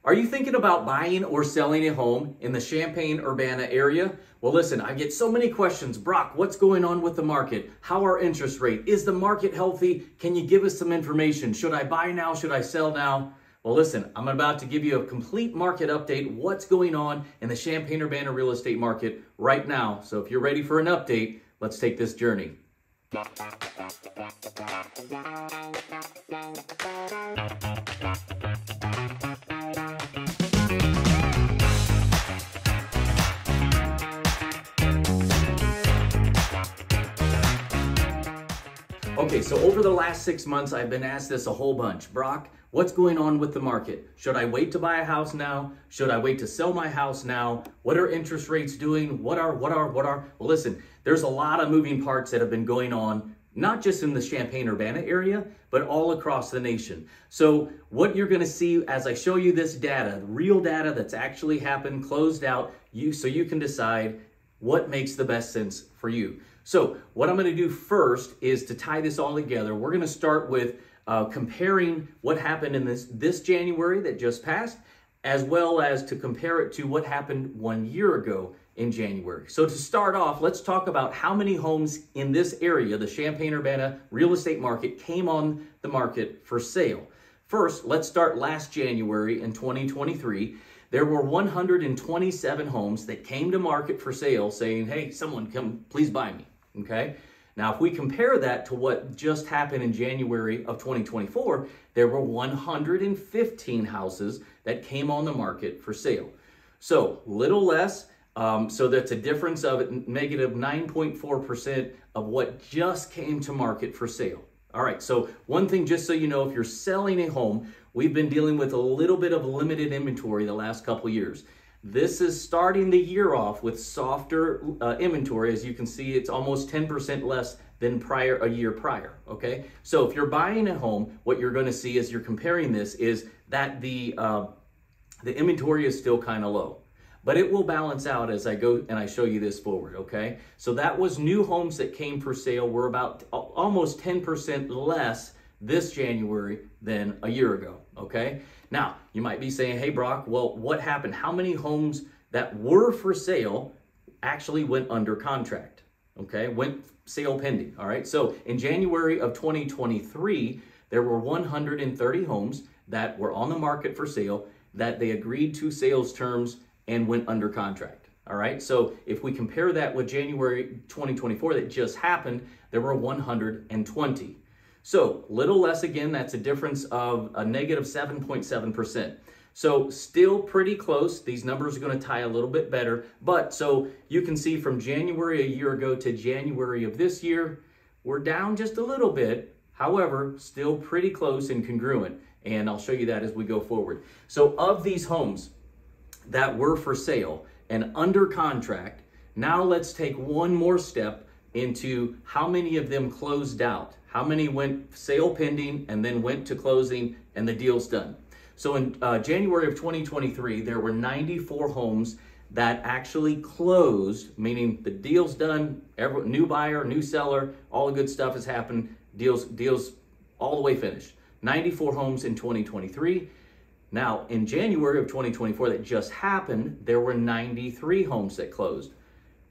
Are you thinking about buying or selling a home in the Champaign Urbana area? Well, listen, I get so many questions. Brock, what's going on with the market? How are interest rate? Is the market healthy? Can you give us some information? Should I buy now? Should I sell now? Well, listen, I'm about to give you a complete market update. What's going on in the Champaign Urbana real estate market right now? So if you're ready for an update, let's take this journey. Okay, so over the last 6 months, I've been asked this a whole bunch. Brock, what's going on with the market? Should I wait to buy a house now? Should I wait to sell my house now? What are interest rates doing? What are? Well, listen, there's a lot of moving parts that have been going on, not just in the Champaign Urbana area, but all across the nation. So what you're gonna see as I show you this data, real data that's actually happened, closed out, so you can decide what makes the best sense for you. So what I'm going to do first is to tie this all together. We're going to start with comparing what happened in this January that just passed, as well as to compare it to what happened 1 year ago in January. So to start off, let's talk about how many homes in this area, the Champaign Urbana real estate market, came on the market for sale. First, let's start last January in 2023. There were 127 homes that came to market for sale saying, hey, someone come, please buy me. Okay. Now, if we compare that to what just happened in January of 2024, there were 115 houses that came on the market for sale. So little less. So that's a difference of negative 9.4% of what just came to market for sale. All right. So one thing, just so you know, if you're selling a home, we've been dealing with a little bit of limited inventory the last couple of years. This is starting the year off with softer inventory. As you can see, it's almost 10% less than a year prior, okay? So if you're buying a home, what you're gonna see as you're comparing this is that the inventory is still kind of low. But it will balance out as I go and I show you this forward, okay? So that was new homes that came for sale were about almost 10% less this January than a year ago, okay? Now, you might be saying, hey, Brock, well, what happened? How many homes that were for sale actually went under contract, okay? Went sale pending, all right? So in January of 2023, there were 130 homes that were on the market for sale that they agreed to sales terms and went under contract, all right? So if we compare that with January 2024 that just happened, there were 120. So little less, again, that's a difference of a negative 7.7%. So still pretty close. These numbers are going to tie a little bit better. But so you can see from January a year ago to January of this year, we're down just a little bit. However, still pretty close and congruent. And I'll show you that as we go forward. So of these homes that were for sale and under contract, now let's take one more step into how many of them closed out. How many went sale pending and then went to closing and the deal's done? So in January of 2023, there were 94 homes that actually closed, meaning the deal's done, new buyer, new seller, all the good stuff has happened, deals all the way finished. 94 homes in 2023. Now, in January of 2024 that just happened, there were 93 homes that closed.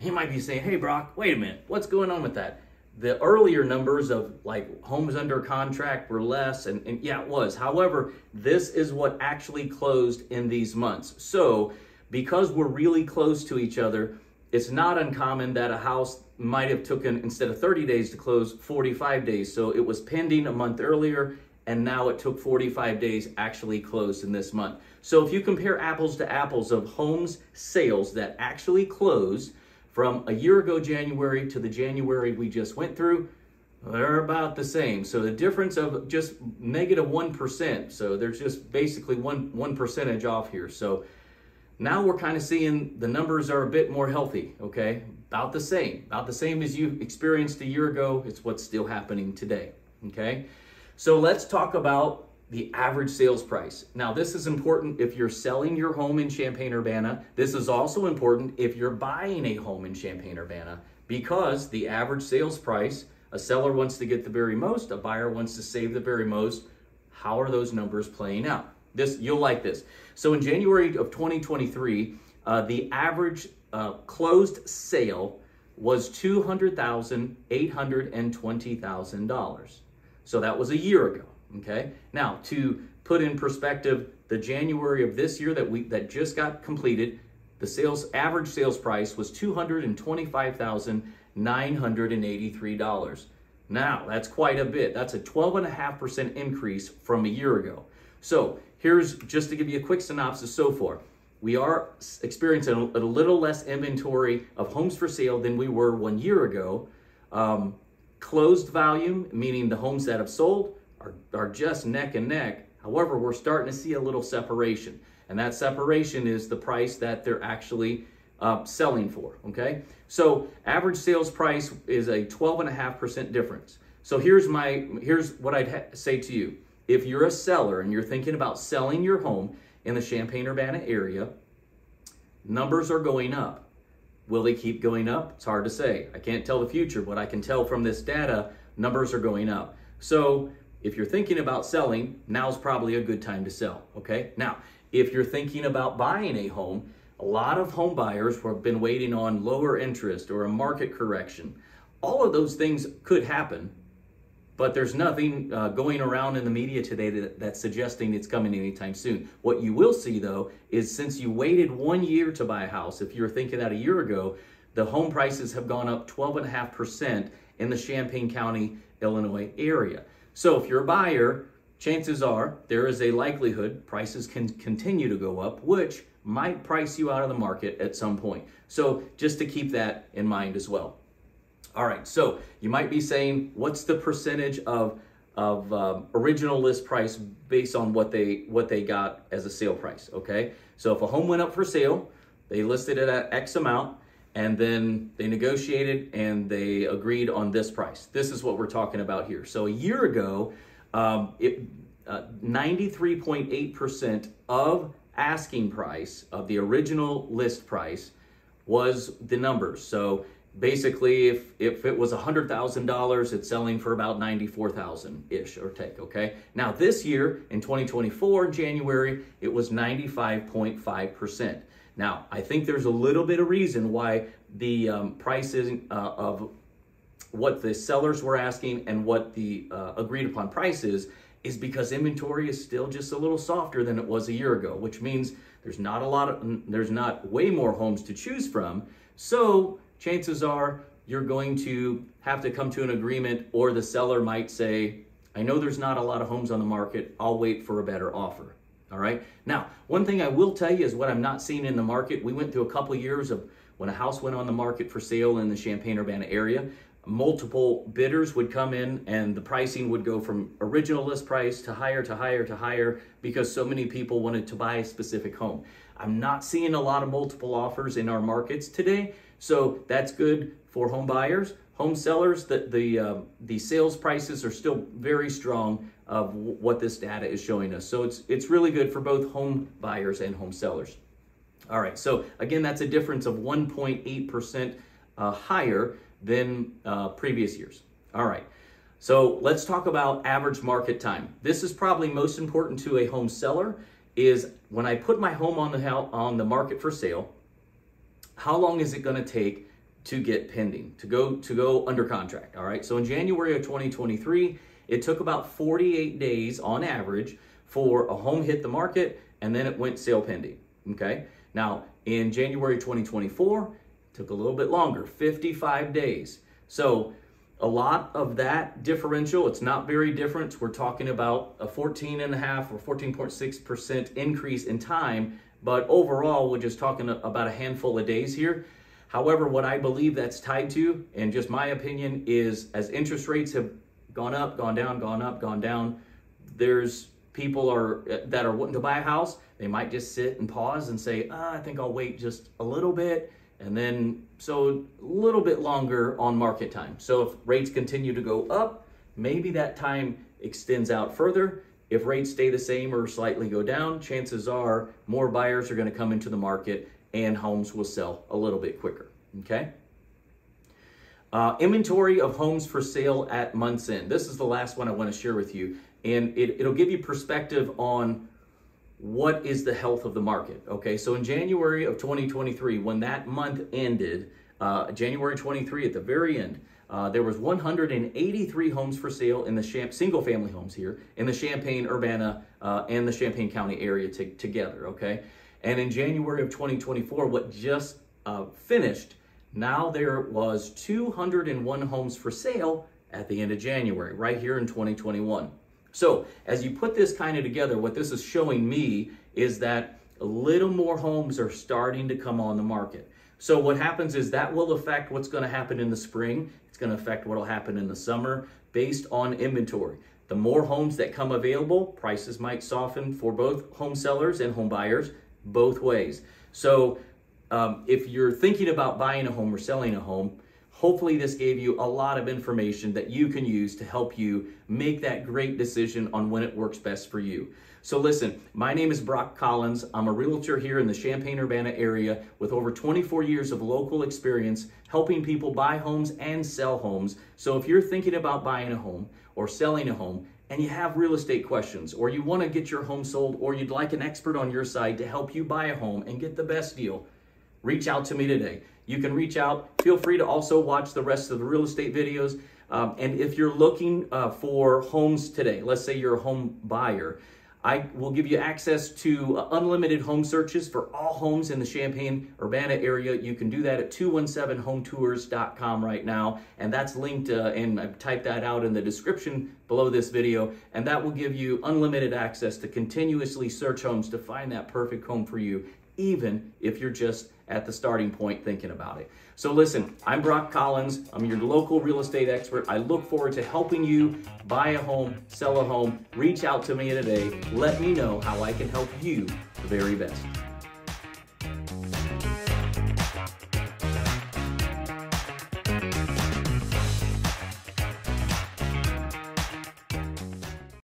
You might be saying, hey, Brock, wait a minute, what's going on with that? The earlier numbers of like homes under contract were less, and yeah, it was. However, this is what actually closed in these months. So because we're really close to each other, it's not uncommon that a house might have taken, instead of 30 days to close, 45 days. So it was pending a month earlier, and now it took 45 days actually closed in this month. So if you compare apples to apples of homes sales that actually closed, from a year ago January to the January we just went through, they're about the same. So the difference of just negative 1%. So there's just basically one percentage off here. So now we're kind of seeing the numbers are a bit more healthy, okay? About the same as you experienced a year ago. It's what's still happening today, okay? So let's talk about the average sales price. Now, this is important if you're selling your home in Champaign Urbana. This is also important if you're buying a home in Champaign Urbana, because the average sales price, a seller wants to get the very most, a buyer wants to save the very most. How are those numbers playing out? You'll like this. So in January of 2023, the average closed sale was $200,820,000. So that was a year ago. Okay. Now to put in perspective, the January of this year that just got completed, the average sales price was $225,983. Now that's quite a bit. That's a 12.5% increase from a year ago. So here's just to give you a quick synopsis so far. We are experiencing a little less inventory of homes for sale than we were 1 year ago. Closed volume, meaning the homes that have sold, are just neck and neck. However, we're starting to see a little separation. And that separation is the price that they're actually selling for, okay? So average sales price is a 12.5% difference. So here's what I'd say to you. If you're a seller and you're thinking about selling your home in the Champaign Urbana area, numbers are going up. Will they keep going up? It's hard to say. I can't tell the future, but I can tell from this data, numbers are going up. So if you're thinking about selling, now's probably a good time to sell, okay? Now, if you're thinking about buying a home, a lot of home buyers have been waiting on lower interest or a market correction. All of those things could happen, but there's nothing going around in the media today that's suggesting it's coming anytime soon. What you will see, though, is since you waited 1 year to buy a house, if you were thinking that a year ago, the home prices have gone up 12.5% in the Champaign County, Illinois area. So if you're a buyer, chances are there is a likelihood prices can continue to go up, which might price you out of the market at some point. So just to keep that in mind as well. All right, so you might be saying, what's the percentage of original list price based on what they got as a sale price? Okay, so if a home went up for sale, they listed it at X amount, and then they negotiated and they agreed on this price. This is what we're talking about here. So a year ago, 93.8% of asking price of the original list price was the numbers. So basically, if it was $100,000, it's selling for about $94,000-ish or take, okay? Now this year, in 2024, in January, it was 95.5%. Now, I think there's a little bit of reason why the prices of what the sellers were asking and what the agreed upon price is because inventory is still just a little softer than it was a year ago, which means there's not way more homes to choose from. So chances are you're going to have to come to an agreement, or the seller might say, I know there's not a lot of homes on the market, I'll wait for a better offer. All right. Now, one thing I will tell you is what I'm not seeing in the market. We went through a couple of years of when a house went on the market for sale in the Champaign Urbana area, multiple bidders would come in and the pricing would go from original list price to higher to higher to higher because so many people wanted to buy a specific home. I'm not seeing a lot of multiple offers in our markets today, so that's good for home buyers. Home sellers, the sales prices are still very strong of what this data is showing us. So it's really good for both home buyers and home sellers. All right, so again, that's a difference of 1.8% higher than previous years. All right, so let's talk about average market time. This is probably most important to a home seller, is when I put my home on the market for sale, how long is it gonna take to get pending, to go under contract? All right, so in January of 2023, it took about 48 days on average for a home hit the market, and then it went sale pending, okay? Now, in January 2024, it took a little bit longer, 55 days. So a lot of that differential, it's not very different. We're talking about a 14.5 or 14.6% increase in time, but overall, we're just talking about a handful of days here. However, what I believe that's tied to, and just my opinion, is as interest rates have gone up, gone down, gone up, gone down, there's people that are wanting to buy a house. They might just sit and pause and say, I think I'll wait just a little bit. And then, so a little bit longer on market time. So if rates continue to go up, maybe that time extends out further. If rates stay the same or slightly go down, chances are more buyers are going to come into the market and homes will sell a little bit quicker, okay? Inventory of homes for sale at month's end. This is the last one I want to share with you, and it'll give you perspective on what is the health of the market? Okay, so in January of 2023, when that month ended, January 23 at the very end, there was 183 homes for sale in the single family homes here in the Champaign Urbana and the Champaign County area together, okay? And in January of 2024, what just finished, now there was 201 homes for sale at the end of January, right here in 2021. So as you put this kind of together, what this is showing me is that a little more homes are starting to come on the market. So what happens is that will affect what's going to happen in the spring. It's going to affect what will happen in the summer based on inventory. The more homes that come available, prices might soften for both home sellers and home buyers both ways. So if you're thinking about buying a home or selling a home, hopefully this gave you a lot of information that you can use to help you make that great decision on when it works best for you. So listen, my name is Brock Collins. I'm a realtor here in the Champaign Urbana area with over 24 years of local experience helping people buy homes and sell homes. So if you're thinking about buying a home or selling a home and you have real estate questions, or you want to get your home sold, or you'd like an expert on your side to help you buy a home and get the best deal, reach out to me today. You can reach out. Feel free to also watch the rest of the real estate videos. And if you're looking for homes today, let's say you're a home buyer, I will give you access to unlimited home searches for all homes in the Champaign Urbana area. You can do that at 217hometours.com right now. And that's linked, and I've typed that out in the description below this video. And that will give you unlimited access to continuously search homes to find that perfect home for you, even if you're just at the starting point thinking about it. So listen, I'm Brock Collins. I'm your local real estate expert. I look forward to helping you buy a home, sell a home. Reach out to me today. Let me know how I can help you the very best.